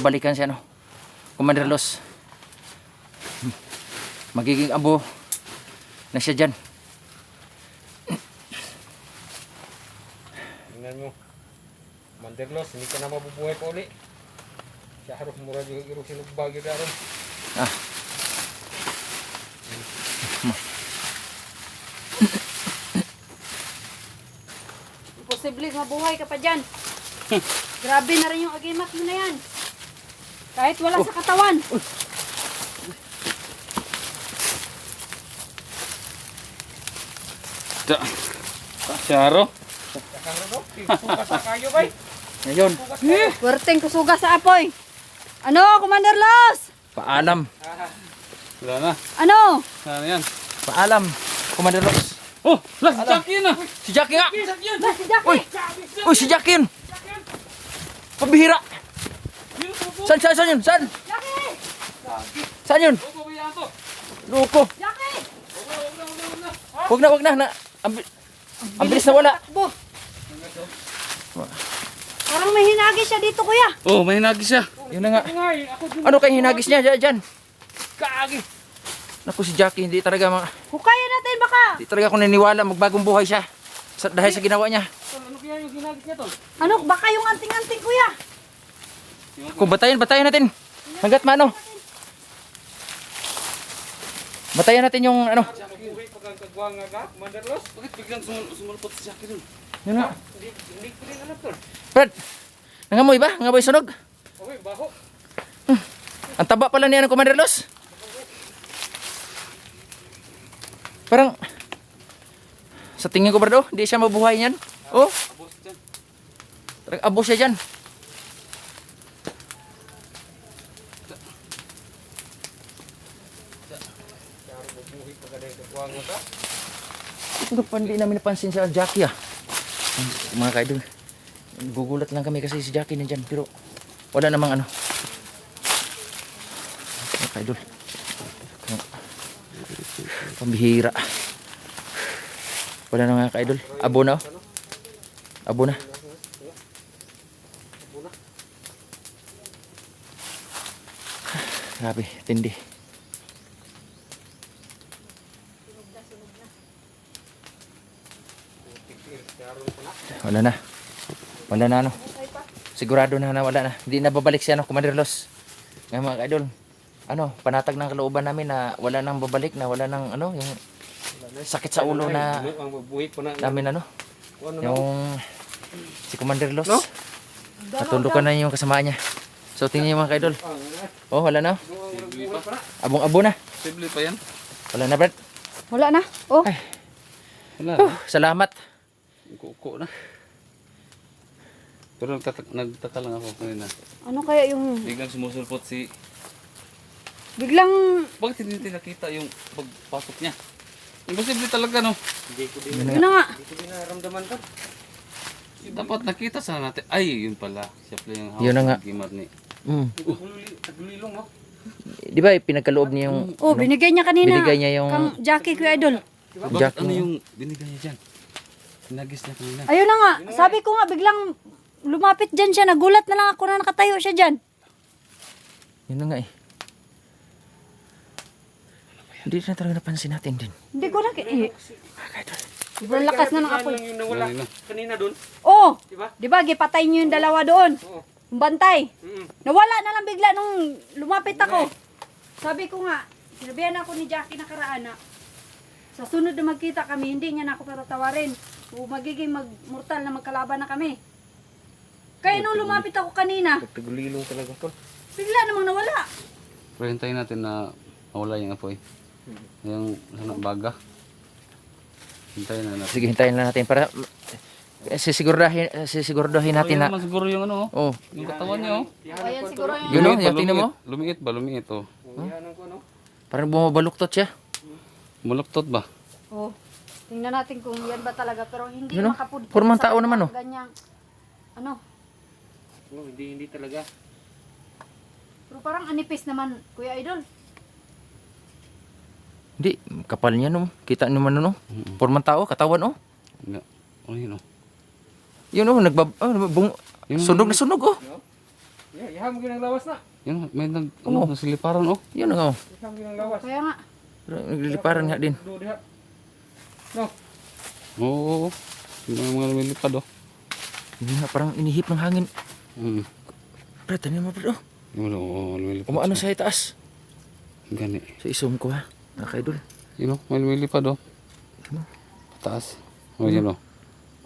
babalikan siya, no? Commander Los. Magiging abo na siya dyan. Tingnan mo. Commander Los, hindi ka na mabubuhay pa uli. Siya harap mura yung irusin ng bagay daron. Ah. Imposible mabuhay ka pa dyan. Grabe na rin yung agimat mo na yan. Kahit wala sa katawan. Syaro. Kakang ano? Tugas na kayo bay. Ngayon, Puwerteng kusuga sa apoy. Ano, Commander Los? paalam. Wala na. Ano? Ano yan? Paalam, Commander Los. Oh, last Jackie na. Si Jackie nga! Ba, si Jackie? Uy! Uy, si Jackie yun! Pabihira! Saan yun? Saan? Jackie! Saan yun? Pabayaan to. Loko! Jackie! Huwag na. Ang bilis na wala. Takbo. Parang may hinagis siya dito, kuya. Oh, may hinagis siya. Yun na nga. Ako din. Ano kay hinagis niya dyan? Kaagi. Naku, si Jackie, hindi talaga Hukayan natin baka. hindi talaga ako naniniwala magbagong buhay siya. Dahil sa ginawa niya. Ano kaya yung ginagis niya to? Ano, baka yung anting-anting, kuya. Kung batayan natin. Hanggat mano. Batayan natin yung ano. Buhay pagkagwang nga ka, Commander Los. Bakit biglang sumulpot si Jackie dun? Yun nga. Hindi ko rin alam to. Brad, nangamoy ba? Nangamoy sunog? Okay, baho. Ang taba pala niya ng Commander Los. Parang sa tingin ko, Brad, hindi siya mabuhay niyan. Oh, Abos dyan. parang abo siya dyan. Buhay pagkagwang nga ka. Ito pa hindi namin napansin si Jackie Mga kaidol, gugulat lang kami kasi si Jackie nandyan. Pero wala namang ano. Mga kaidol, pambihira. Wala na mga kaidol. Abo na. Abo na. Grabe, tindi. Wala na ano. Sigurado na wala na. Hindi na babalik siya, no, Commander Los. Ngayon mga kaidol, ano, panatag ng kalooban namin na wala nang babalik, na wala nang ano, yung sakit sa ulo na Ang buhay po na. namin ano, Ano na? yung si Commander Los. No? Natuldukan na yung kasamaan niya. So tingnan niyo mga kaidol. Oh, wala na. Sibli pa. Abong-abo na. Sibli pa yan. Wala na, Brad. Wala na. Oh, Ay, Wala na. salamat. Kuko na. Pero nagtaka lang ako kanina. ano kaya yung Biglang sumusulpot si... biglang, Bakit hindi nakita yung pagpasok niya? Imposible talaga, no? Hindi ko din. yun na nga. Hindi ko din naramdaman to. Dapat nakita sana natin. Ay, yun pala. Siya pala yung Yun na nga. Gimar ni... Tagulilong, no? Di ba pinagkaloob niya yung Oh, binigay niya kanina. binigay niya yung Kang Jackie, kuya idol. Bakit Jack ano mo. yung binigay niya dyan? Hinagis niya kanina. Ayun na nga. Sabi ko nga, biglang lumapit dyan siya. Nagulat na lang ako na nakatayo siya dyan. Yun na nga eh. Hindi na talaga napansin natin din. Hindi ko na... Mga kaidol. Sobrang lakas na ng apoy. Lang yung nawala Kanina. kanina doon. Oh, Diba? di ba gipatay niyo yung dalawa doon? Oo. Yung bantay. Mm. Nawala na lang bigla nung lumapit ako. Sabi ko nga, sinabihan ako ni Jackie nakaraan na sa sunod na magkita kami, hindi niya na ako patatawarin. O magiging mortal na magkalaban na kami. Kaya nung lumapit ako kanina, Tagulilong talaga to. bigla namang nawala. Pero hintayin natin na mawala yung apoy. Yung sana baga. Hintayin na natin. Sige, hintayin lang natin para sisiguraduhin natin na. Ayun naman siguro yung ano, Oh, yung katawan niya, oh. Ayan siguro yung... Yun, oh, Lumiit ba, yung tingnan mo? Lumiit ba, lumiit, oh. Yan ko, no? parang bumabaluktot siya. Muluktot ba? Oh, tingnan natin kung yan ba talaga. Pero hindi Yun, oh. makapudpud Purmang sa tao kanya, naman, oh. Ganyang, ano, Oh, hindi talaga. pero parang anipis naman, Kuya Idol. Hindi, kapal niya no. Kita naman no. Purmang tao, katawan oh. Nga. Oh, yun, oh. Yun oh, Yun, sunog na sunog oh. Iham ginang lawas na. Yun, may nasiliparan oh. Yun nga. Oh. Iham ginang lawas. Kaya nga. Pero nagliliparan nga din. Do diha. No. Oo. Yung mga lumilipad oh. Yun nga, parang inihip ng hangin. Mm. Tanin mo Brad. Oh. Yun oh, lumilipad. Umaano sa itaas. Gani. Sa isum ko ha. Nakaidol. Yun oh, may lumilipad oh. Ano? Taas. Oh, yun oh.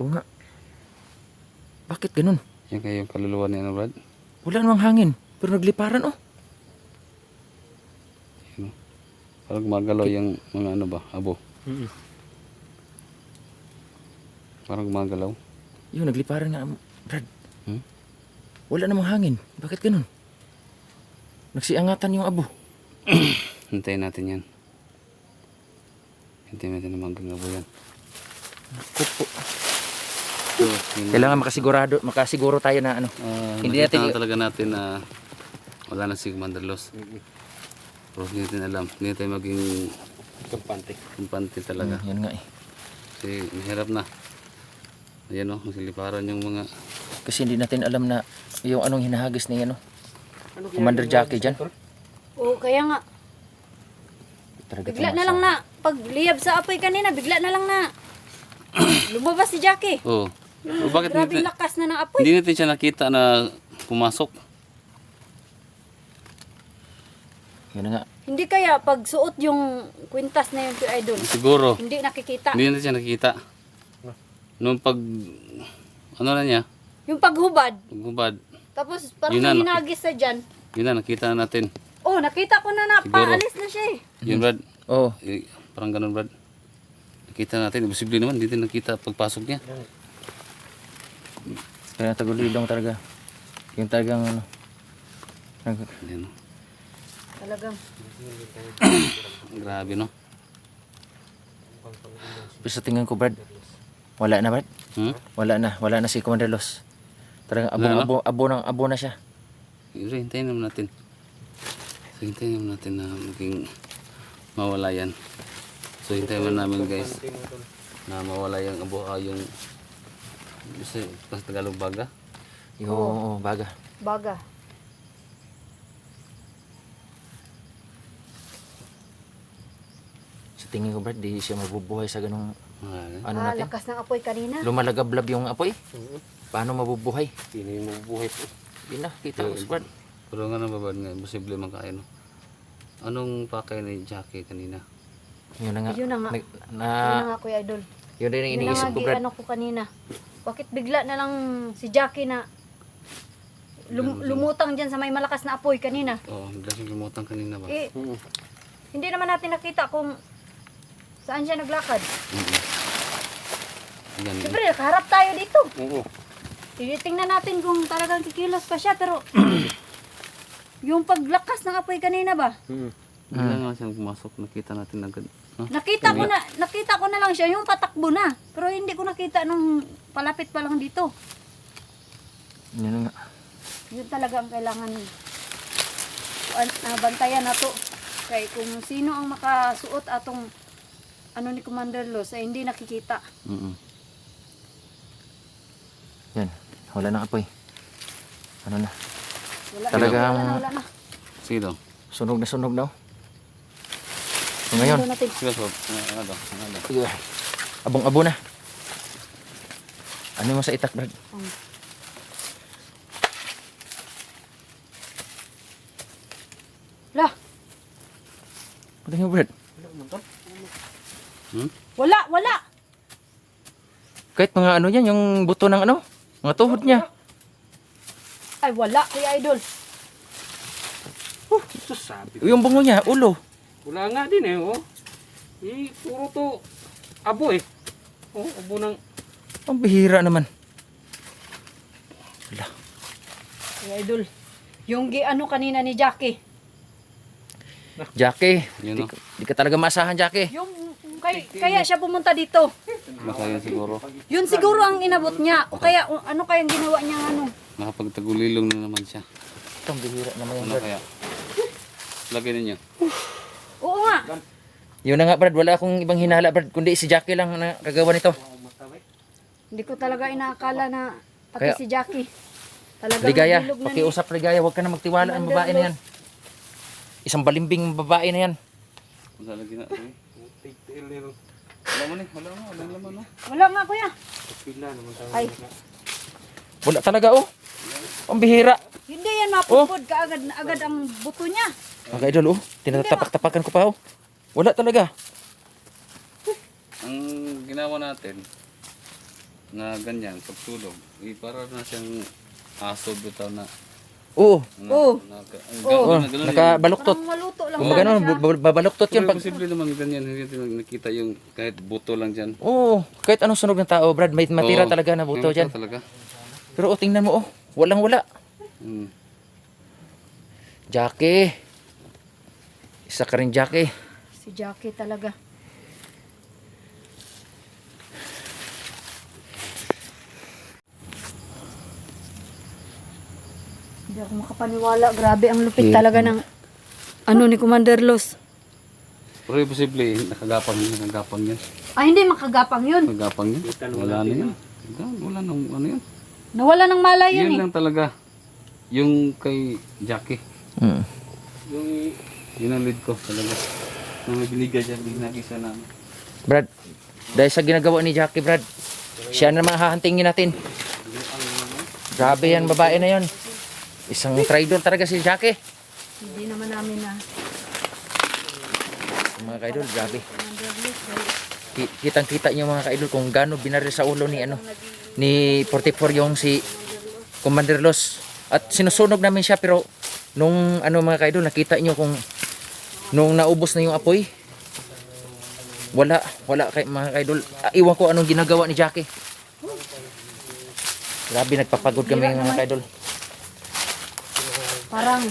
Oo nga. Bakit ganun? Yan kayo yung kaluluwa niya na Brad. Wala namang hangin. Pero nagliparan oh. Yun oh. Parang gumagalaw yung mga ano ba, abo. Parang gumagalaw. Yun, nagliparan nga Brad. Hmm? Wala namang hangin. Bakit ganun? Nagsiangatan yung abo. Hintayin natin yan. Hintayin natin na magagabo yan. Kupo. So, yun. Kailangan makasiguro tayo na ano. Hindi Nakita natin- na talaga natin na wala na si Commander Los. Pero hindi natin alam. Hindi tayo maging kumpante talaga. Yan nga eh. Kasi mahirap na. Ayan o, siliparan yung mga... Kasi hindi natin alam na yung anong hinahagis ni ano. Ano Commander Jackie dyan. Oo, kaya nga. Talaga Bigla tayong na lang na. Pag liyab sa apoy kanina, bigla na lang na. Lumabas si Jackie. Oo. Oh. Bakit Grabe hindi, lakas na ng apoy. hindi natin siya nakita na pumasok? Yan na nga. Hindi kaya pag suot yung kwintas na yun to idol. Siguro. Hindi nakikita. Hindi natin siya nakita. Nung pag... Ano na niya? Yung paghubad. Paghubad. Tapos parang Yun na, may hinagis na dyan. Yun na, nakita na natin. Oh, nakita ko na Siguro. paalis na siya eh. Yun Brad. Oo. Eh, parang ganun Brad. Nakita natin. Imposible naman. Hindi natin nakita pagpasok niya. Kaya tagulilong talaga. Yung talagang ano. Ayan, oh. Talagang. Grabe no? Pero sa tingin ko Brad, wala na Brad. Hmm? Wala na si Commander Los. Talagang Wala abo na siya. Yun, hintayin naman natin. So, hintayin naman natin na maging mawala yan. So, hintayin naman namin guys na mawala yung abo, yung kasi pas Tagalog baga. Yung baga. Baga. Sa tingin ko Brad, di siya mabubuhay sa ganung ano natin. Lakas ng apoy kanina. Lumalagablab yung apoy. Paano mabubuhay? Hindi mo mabubuhay po. Yun na, kita ko Brad. Pero nga nababad nga, posible makain. No? Anong pakay ni Jackie kanina? Yun na nga. Yun na nga. Nag- Yun na nga Kuya Idol. Yun din ang Yun na iniisip nga ko Brad. ano ko kanina. Bakit bigla na lang si Jackie na lumutang dyan sa may malakas na apoy kanina? Oo, bigla siyang lumutang kanina ba? Eh, hindi naman natin nakita kung saan siya naglakad. Yan, Siyempre, nakaharap tayo dito. Oo. Tinitingnan natin kung talagang kikilos pa siya, pero yung paglakas ng apoy kanina ba? bigla nga siyang pumasok, nakita natin agad. No? Nakita ko na lang siya, yung patakbo na. Pero hindi ko nakita nung palapit pa lang dito. Yun na nga. Yun talaga ang kailangan bantayan na to. Kaya kung sino ang makasuot atong ano ni Commander Los ay hindi nakikita. Yan. Wala nang apoy. Ano na. Wala Talagang- na, wala na. Sige daw. Sunog na. So ngayon, Ito natin. Sige daw. Ano daw? sige. Abong-abo na. Ano mo sa itak Brad? Lah, Ano yung Brad? wala. Kahit mga ano yan, yung buto ng ano, mga tuhod niya. Ay, wala, Kuya Idol. Ito sabi. Yung bungo niya, ulo. Wala nga din eh, oh. Puro to abo eh. Oh, abo ng... Ang bihira naman. Wala. Kuya Idol, yung ano kanina ni Jackie. Jackie, Yun, no? di ka talaga maasahan Jackie. Yung kaya siya pumunta dito. Baka yun siguro. Yun siguro ang inabot niya. O kaya ano kayang ginawa niya ano? Nakapagtagulilong na naman siya. Ito ang bihira naman yung Ano Brad. kaya? Lagay ninyo. Oo nga. Yun na nga Brad, wala akong ibang hinala Brad, kundi si Jackie lang na kagawa nito. Hindi ko talaga inaakala na pati Kaya- si Jackie. Talagang Ligaya, bilog na ni- pakiusap Ligaya, huwag ka na magtiwala ng babae na yan. Isang balimbing babae na yan. Wala lagi na. Uy. Tigtil nito. Wala mo ni, wala mo, wala laman no. Wala nga kuya. Pila naman tayo. Ay. Wala talaga oh. Ang bihira. Hindi yan mapupod kaagad na agad ang buto niya. Mga idol oh, tinatapak-tapakan ko pa oh. Wala talaga. Ang ginawa natin na ganyan, pagtulog, para na siyang aso bitaw na. Oo. Oo. Oh, nakabaluktot. Parang maluto lang. Kung magano, babaluktot yun Pero pag... posible naman ganyan, hindi nakita yung kahit buto lang dyan. Oo, kahit anong sunog ng tao, Brad, may matira Oo, talaga na buto yung dyan. talaga. Pero oh, tingnan mo oh, walang wala. Hmm. Jackie. Isa ka rin Jackie. Si Jackie talaga. Hindi ako makapaniwala. Grabe ang lupit talaga ng ano ni Commander Los. Pero posible, nakagapang yan. Ah, hindi makagapang yun. Nakagapang yan. Wala na yan. Wala nang ano yan. Nawala ng malay yun Yun eh. lang talaga. Yung kay Jackie. Hmm. Yun ang lead ko talaga. Nang may binigay dyan, binagisa namin. Brad, dahil sa ginagawa ni Jackie, Brad, siya naman hahantingin natin. Grabe yan, babae na yan. Isang traitor talaga si Jackie. Hindi naman namin na. Mga kaidol, grabe. Kitang-kita niyo mga kaidol kung gaano binaril sa ulo ni ano ni 44 yung si Commander Los. At sinusunog namin siya pero nung ano mga kaidol, nakita niyo kung nung naubos na yung apoy. Wala kay mga kaidol. Iwan ko anong ginagawa ni Jackie. Grabe, nagpapagod kami mga kaidol. Parang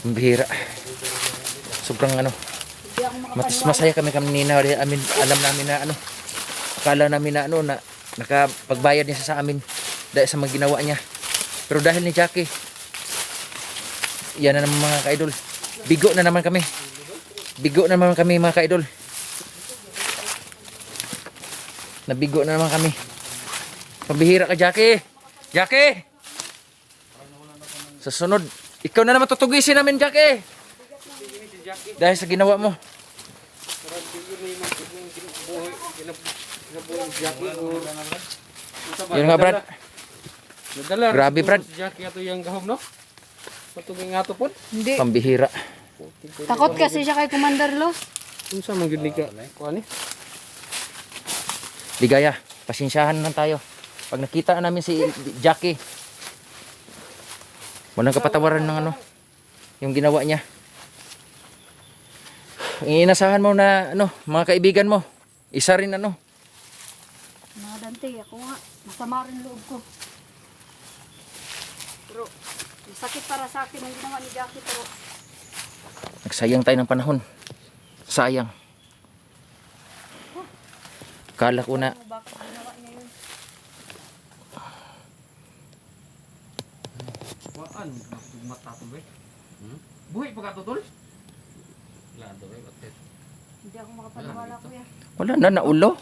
Ang bihira. Sobrang ano. hindi ako makapaniwala. Masaya kami kanina. Alam namin na ano. Akala namin na ano na nakapagbayad niya sa amin dahil sa mga ginawa niya. Pero dahil ni Jackie, yan na naman mga kaidol. Bigo na naman kami. Bigo na naman kami mga kaidol. Nabigo na naman kami. Pambihira ka Jackie. Jackie! Sa sunod, ikaw na naman tutugisin namin Jackie. Dahil sa ginawa mo. Yun nga Brad. Nadala. Grabe, Brad. Si Jackie ato yung gahom no. Patuging nga to po. Hindi. Pambihira. Takot kasi siya kay Commander Los. Unsa man gid ni ka? Kuan ni? Ligaya, pasensyahan lang tayo. Pag nakita namin si Jackie, walang kapatawaran ng ano, yung ginawa niya. Inasahan mo na ano, mga kaibigan mo, isa rin ano. Mga Dante, ako nga. Masama rin loob ko. Pero, masakit para sa akin ang ginawa ni Jackie. Pero, Nagsayang tayo ng panahon. Sayang. Kala ko na, bakit ginawa niya yun? Waan, mata to ba? Buhi pa ka to tol? Hindi ako makapaniwala kuya. wala na, naulo.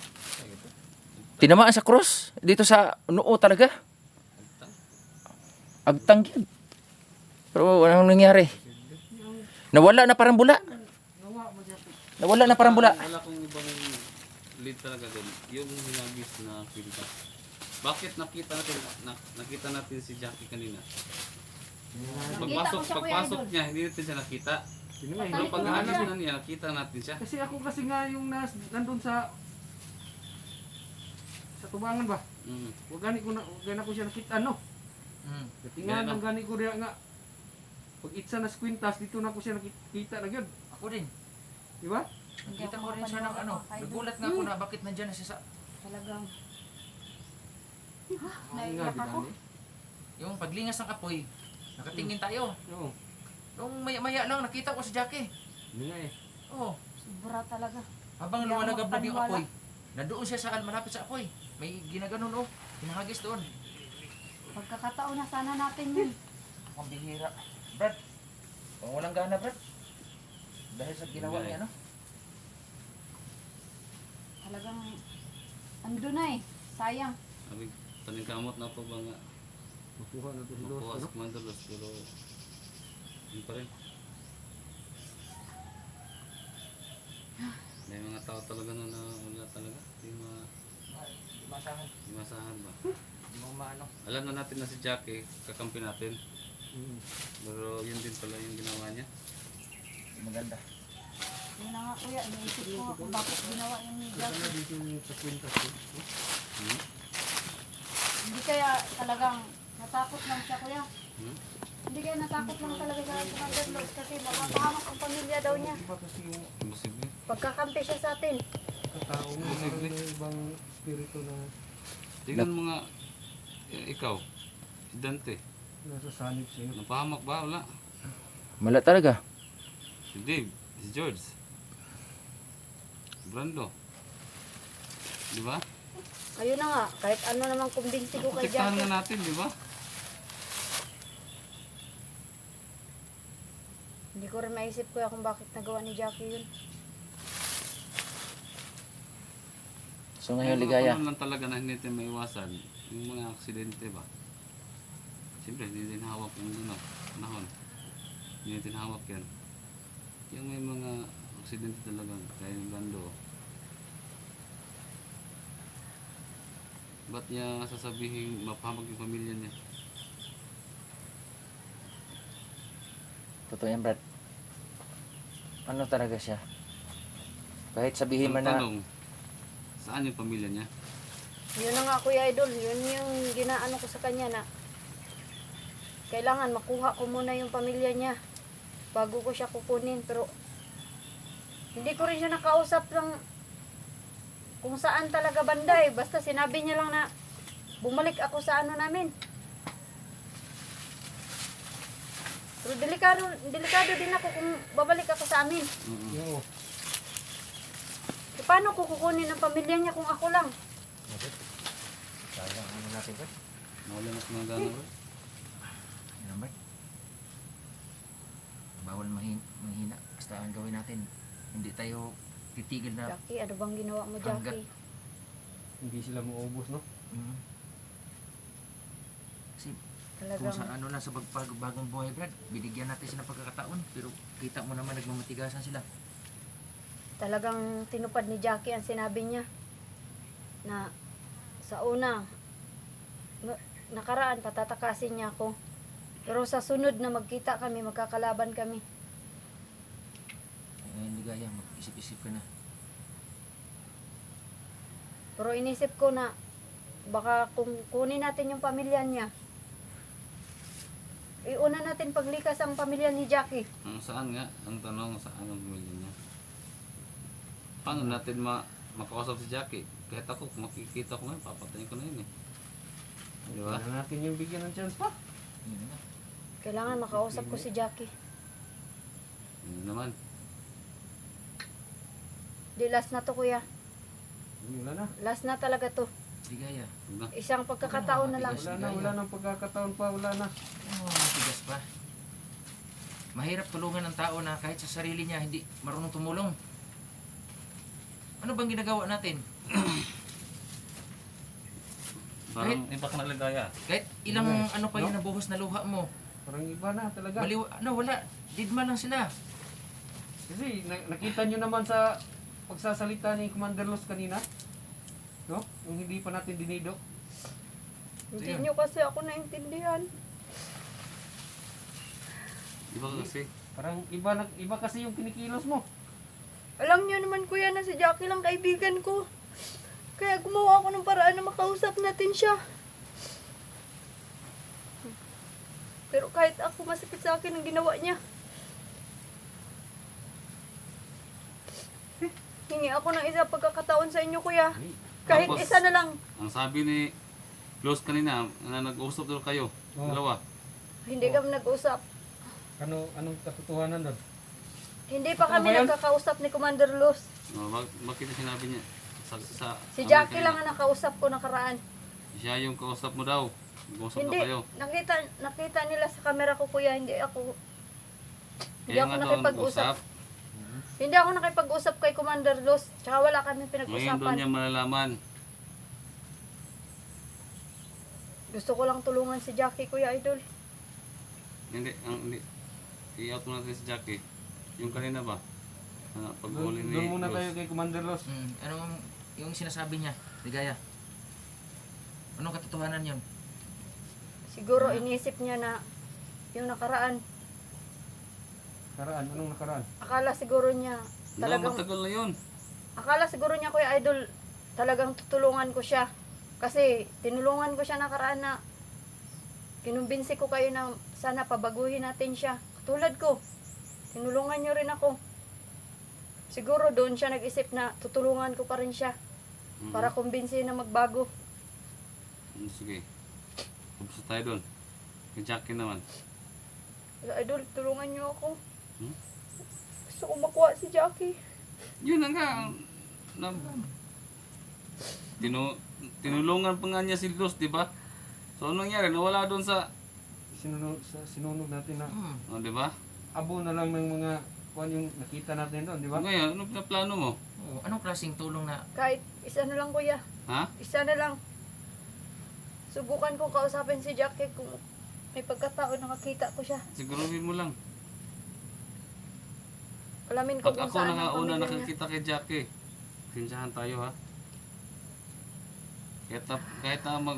Tinamaan sa cross. Dito sa noo talaga. Agtang yun. Pero anong nangyari? Nawala na parang bula. Nawala na parang bula. Wala kong ibang lead talaga doon. Yung hinagis na pinta. Bakit nakita natin si Jackie kanina? Nakita ko siya, Kuya Pagpasok Idol. niya, hindi natin siya nakita. Patay Pero ko pag na hanap siya. na niya, nakita natin siya. Kasi ako kasi nga yung nandun sa tubangan ba? Wag gani ko siya nakita no. Tingnan ang gani ko diya nga. Pag itsa na squintas dito na ko siya nakita na gyud. Ako din. Di ba? Hindi Kita ako ko rin siya ng ano. makapaniwala, Idol. Nagulat nga ako na bakit nandyan na siya sa... Talagang, Nga naiiyak ako. gani. Yung paglingas ng apoy, nakatingin tayo. Oo. Nung maya-maya lang, nakita ko si Jackie. Yun nga eh. Oo. Sobra talaga. Habang Hindi ako lumalagab yung makapaniwala. apoy, nandoon siya sa malapit sa apoy. May ginaganon oh. Hinahagis doon. Pagkakataon na sana natin yun. Ang bihira. Brad, kung walang gana Brad. Dahil sa ginawa niya ano. Talagang, ando na eh. Sayang. Sabi, paningkamot na po ba nga? Makuha na to si Los, Makuha ano? si Commander Los, pero yun pa rin. May mga tao talaga na wala talaga. Di masahan ba? Hindi mo maano. Alam na natin na si Jackie, kakampi natin. Mm. Pero yun din pala yung ginawa niya. Maganda. Yun na nga kuya, iniisip ko nga kung bakit ginawa yung ni Saka na Jackie. dito yung sa kwintas ko. No? Hmm? Hindi kaya talagang natakot lang siya kuya. Hmm? Hindi kaya natakot lang talaga sa Commander Los kasi mapapahamak ang pamilya daw niya. Iba kasi yung Imposible. Pagkakampi siya sa atin. katao mo, parang may ibang spirito na Tingnan mo nga, ikaw, si Dante. nasa sanib sa'yo. Napahamak ba? Wala. Wala talaga. Si Dave, si George. Si Brando. Di ba? Ayun na nga, kahit ano namang kumbinsi ko kay Protektahan Jackie. nga natin, di ba? Hindi ko rin maisip kuya kung bakit nagawa ni Jackie yun. So ngayon ligaya. Ano lang talaga na hindi natin maiwasan, yung mga aksidente ba? Siyempre, hindi din hawak yung panahon. Hindi natin hawak yan. Yung may mga aksidente talaga, kaya yung Brando. Ba't niya sasabihin mapahamag yung pamilya niya? Totoo yan, Brad. Ano talaga siya? Kahit sabihin Ang man na tanong, saan yung pamilya niya? Yun na nga kuya idol, yun yung ginaano ko sa kanya na kailangan makuha ko muna yung pamilya niya bago ko siya kukunin. Pero hindi ko rin siya nakausap ng kung saan talaga banda eh. Basta sinabi niya lang na bumalik ako sa ano namin. Pero delikado din ako kung babalik ako sa amin. Oo. E paano ko kukunin ang pamilya niya kung ako lang? sayang ano natin, Brad. Nawala na sa mga gana ba? Ano, Brad? Bawal mahina. Basta ang gawin natin. Hindi tayo titigil na. Jackie, ano bang ginawa mo, Jackie? Hindi sila maubos, no? Mm. Kasi kung Talagang sa ano na sa bagong buhay, Brad, binigyan natin sila ng pagkakataon. Pero kita mo naman nagmamatigasan sila. talagang tinupad ni Jackie ang sinabi niya na sa una nakaraan patatakasin niya ako, pero sa sunod na magkita kami, magkakalaban kami. Hindi gaya, mag-isip-isip ka na. Pero inisip ko na baka kung kunin natin yung pamilya niya, iuna natin paglikas ang pamilya ni Jackie. Saan nga? Ang tanong, saan ang pamilya niya? Paano natin makausap si Jackie? Kahit ako, kung makikita ko ngayon, papatayin ko na yun eh. Di ba? Wala natin yung bigyan ng chance pa. Yun na. Kailangan makausap ko si Jackie. Yun naman. Di last na to kuya. Wala na. Last na talaga to. Hindi gaya. Huwag na. Isang pagkakataon na lang. Wala nang pagkakataon pa, wala na. Oh, matigas pa. Mahirap tulungan ng tao na kahit sa sarili niya hindi marunong tumulong. Ano bang ginagawa natin? Parang iba ka naligaya. Kahit ilang Yes. ano pa No? yun na buhos na luha mo. Parang iba na talaga. Baliw, ano, wala. Didma lang sila. Kasi nakita nyo naman sa pagsasalita ni Commander Los kanina. No? Yung hindi pa natin dinido. Hindi Ayun. nyo kasi ako naintindihan. Iba ka kasi. Parang iba kasi yung kinikilos mo. Alam niyo naman kuya na si Jackie lang kaibigan ko. Kaya gumawa ako ng paraan na makausap natin siya. Pero kahit ako, masakit sa akin ang ginawa niya. Hingi ako ng isa pagkakataon sa inyo kuya. Kahit Tapos, isa na lang. Ang sabi ni Close kanina, na nag-uusap doon kayo. Oo. Dalawa. Hindi kami nag-usap. Anong katotohanan doon? Hindi pa Ano kami ba yun? nagkakausap ni Commander Luz. Bakit sinabi niya? Si Jackie lang ang nakausap ko nakaraan. Siya yung kausap mo daw. Nag-uusap Hindi, daw kayo. nakita nila sa camera ko kuya, hindi ako Kaya ako nga daw nakipag-usap. nag-usap. Hindi ako nakipag-usap kay Commander Luz. Tsaka wala kami Ngayon doon pinag-usapan. niya malalaman. Gusto ko lang tulungan si Jackie, Kuya Idol. Hindi. I-out mo natin si Jackie. Yung kanina ba? Pag-uli ni Doon muna Ross. tayo kay Commander Los. Anong yung sinasabi niya, Ligaya? Anong katotohanan yun? Siguro inisip niya na yung nakaraan. Nakaraan, anong nakaraan? Akala siguro niya talagang Matagal na yun. akala siguro niya, Kuya Idol, talagang tutulungan ko siya. Kasi tinulungan ko siya nakaraan na kinumbinsi ko kayo na sana pabaguhin natin siya. Katulad ko, tinulungan niyo rin ako. Siguro doon siya nag-isip na tutulungan ko pa rin siya para kumbinsi na magbago. Sige. Tapos tayo doon. Kay Jackie naman. Kuya Idol, tulungan niyo ako. Hmm? Gusto ko makuha si Jackie. Yun na nga. Tinulungan pa nga niya si Luz, di ba? So anong nangyari? Nawala doon sa... Sinunog natin na Oh, di ba? abo na lang ng mga kung yung nakita natin doon, di ba? Ngayon, ano plano mo? Anong klaseng tulong na Kahit isa na lang, Kuya. Ha? Isa na lang. Subukan ko kausapin si Jackie kung may pagkataon nakakita ko siya. Siguruhin mo lang. Alamin ko Pag kung ako saan ang nakauna pamilya niya. nakakita kay Jackie, sinsahan tayo ha. Kahit na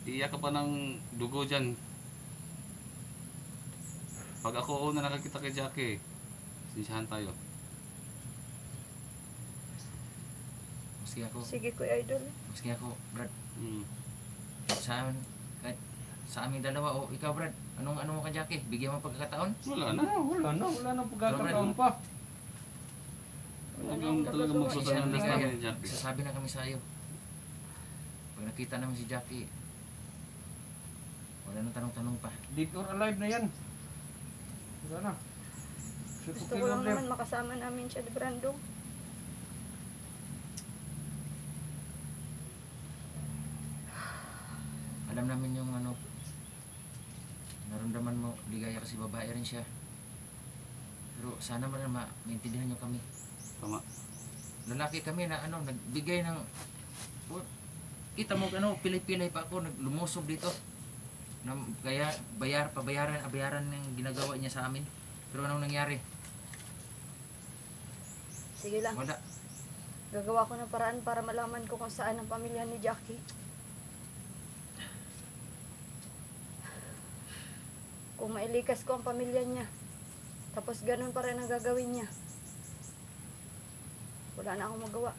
iyak ka pa ng dugo dyan. Pag ako una nakakita kay Jackie, sinsahan tayo. Sige, Kuya Idol. maski ako, Brad, Hmm. sa amin, kahit sa aming dalawa, o ikaw, Brad, ano mo ka, Jackie? Bigyan mo pagkakataon? Wala na. Wala na pagkakataon pa. Talagang magsusunod na sa amin ni Jackie. Sasabi na kami sa iyo. Pag nakita namin si Jackie, wala nang tanong-tanong pa. Dead or alive na yan. Wala na. Shoot Gusto to ko kill lang order. naman makasama namin siya, de Brando. Alam namin yung naramdaman mo, Ligaya, kasi babae rin siya. Pero sana man maintindihan nyo kami. Tama. Lalaki kami na nagbigay ng kita mo pilay-pilay pa ako naglumusog dito. Kaya bayaran ng ginagawa niya sa amin. Pero anong nangyari? Sige lang. Wala. Gagawa ko ng paraan para malaman ko kung saan ang pamilya ni Jackie. Kung mailikas ko ang pamilya niya, tapos ganun pa rin ang gagawin niya, wala na akong magawa.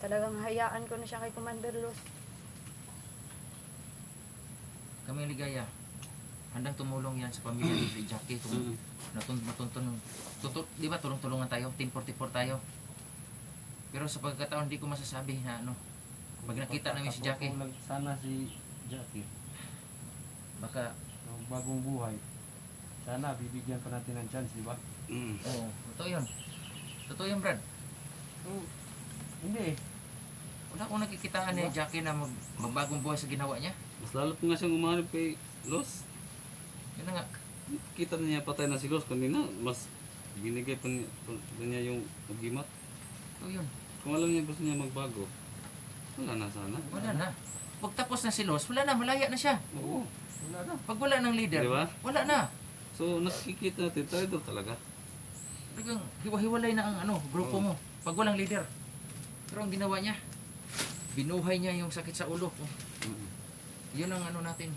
Talagang hayaan ko na siya kay Commander Los. Kami, Ligaya, handang tumulong yan sa pamilya ni Jackie kung matuntun. Di ba tulong-tulungan tayo? Team 44 tayo. Pero sa pagkataon, hindi ko masasabi na pag nakita namin si Jackie, Ako lang sana si Jackie. baka, Ng bagong buhay. Sana bibigyan pa natin ng chance, di ba? oo, totoo yun. Totoo yun, Brad. Hindi. Wala akong nakikitaan ni Jackie na magbagong buhay sa ginawa niya. Mas lalo pa nga siyang umanap kay Los. Yun na nga. Kita na niya patay na si Los kanina. Mas binigay pa niya yung agimat. Totoo yun. Kung alam niya gusto niya magbago, wala na sana. Wala na. Pag tapos na si Los, wala na, malaya na siya. Oo. Wala na. Pag wala ng leader, Di ba? wala na. So nakikita natin, tayo talaga. Talagang hiwa-hiwalay na ang grupo mo. Pag walang leader. Pero ang ginawa niya, binuhay niya yung sakit sa ulo. Yun ang natin.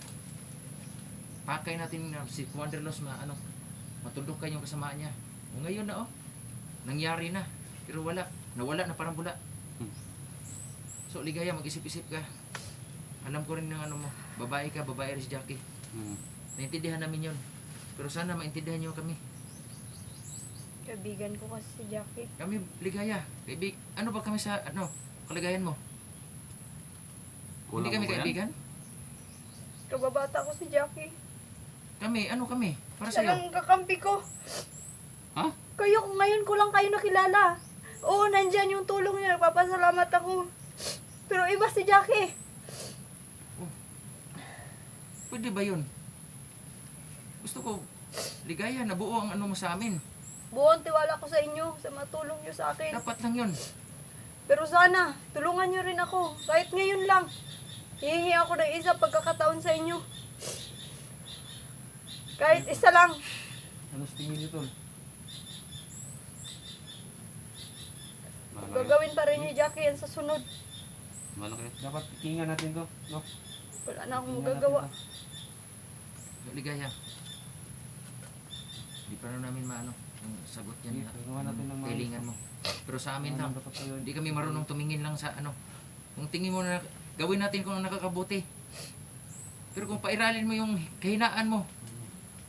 Pakay natin na si Commander Los matulog yung kasamaan niya. O ngayon na nangyari na. Pero nawala na parang bula. So Ligaya, mag-isip-isip ka. Alam ko rin ng mo, babae rin si Jackie. Naintindihan namin yun. Pero sana maintindihan niyo kami. Kaibigan ko kasi si Jackie. Kami, Ligaya, ano ba kami sa kalagayan mo? Hindi kami mo ba yan? kaibigan? Kababata ko si Jackie. Kami, para Siya sa'yo. lang kakampi ko. Ha? Ngayon ko lang kayo nakilala. Oo, nandyan yung tulong niya. Nagpapasalamat ako. Pero iba si Jackie. Pwede ba yun? Gusto ko, Ligaya, nabuo ang mo sa amin. Buong tiwala ko sa inyo, sa matulong niyo sa akin. Dapat lang yun. Pero sana, tulungan nyo rin ako. Kahit ngayon lang. Hihingi ako ng isa pagkakataon sa inyo. Kahit isa lang. Ano sa tingin niyo, tol? Gagawin pa rin ni Jackie yan sa sunod. Bahala kayo. Dapat ikingan natin to, no? Wala na akong Tingnan magagawa. natin Ligaya. Hindi pa rin namin maano yung sagot yan Sige, gagawa natin ng maayos. kailangan mo. Pero sa amin lang, Dapat tayo. hindi kami marunong tumingin lang sa ano. Kung tingin mo na gawin natin kung nakakabuti. Pero kung pairalin mo yung kahinaan mo,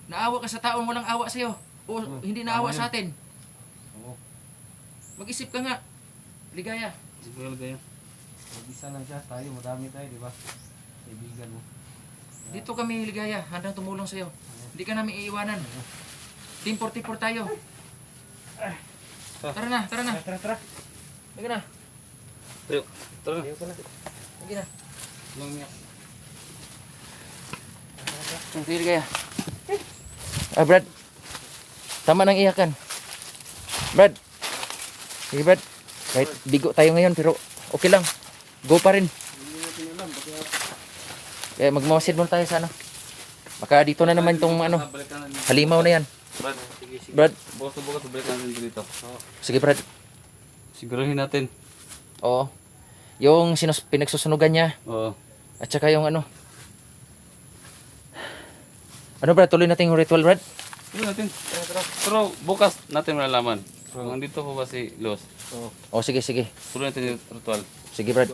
naawa ka sa taong walang awa sa'yo, o hindi naawa sa atin, Oo. mag-isip ka nga. Ligaya. Siguro kayo. Mag-isa lang siya. Tayo, madami tayo, di ba? Kaibigan mo. Dito kami, Ligaya, handang tumulong sa'yo. Hindi ka namin iiwanan. Team 44 tayo. Tara na, tara na. Tara, tara. Sige na. Tayo. Tara. Ayaw ko na. Sige na. Lang niya. Sige, Ligaya. Brad. Tama nang iyakan. Brad. Sige, Brad. Kahit bigo tayo ngayon, pero okay lang. Go pa rin. Hindi natin alam. Baka Kaya magmawasid muna tayo sa ano. Baka dito na naman itong ano, Balikan natin. halimaw na yan. Brad. Brad. Bukas na bukas, balikan natin dito. Sige, Brad. Sigurahin natin. Oo. Yung pinagsusunugan niya. Oo. At saka yung ano. Ano, Brad? Tuloy natin yung ritual, Brad. Siguro natin. Pero bukas natin malalaman. Kung nandito po ba si Los. O, sige, sige. Tuloy natin yung ritual. Sige, Brad.